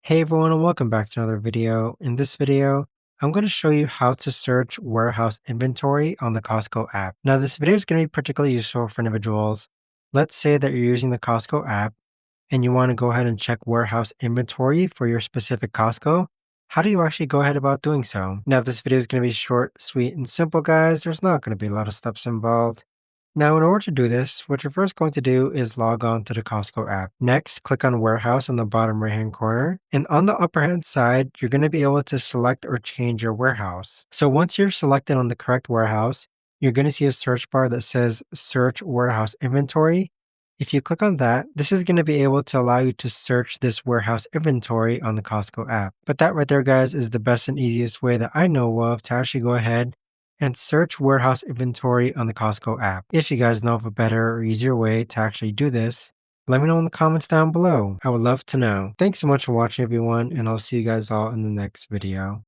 Hey everyone and welcome back to another video. In this video, I'm going to show you how to search warehouse inventory on the Costco app. Now this video is going to be particularly useful for individuals. Let's say that you're using the Costco app and you want to go ahead and check warehouse inventory for your specific Costco. How do you actually go ahead about doing so? Now this video is going to be short, sweet, and simple guys. There's not going to be a lot of steps involved. Now, in order to do this, what you're first going to do is log on to the Costco app. Next, click on Warehouse on the bottom right-hand corner. And on the upper hand side, you're going to be able to select or change your warehouse. So once you're selected on the correct warehouse, you're going to see a search bar that says Search Warehouse Inventory. If you click on that, this is going to be able to allow you to search this warehouse inventory on the Costco app. But that right there, guys, is the best and easiest way that I know of to actually go ahead and search warehouse inventory on the Costco app. If you guys know of a better or easier way to actually do this, let me know in the comments down below. I would love to know. Thanks so much for watching everyone, and I'll see you guys all in the next video.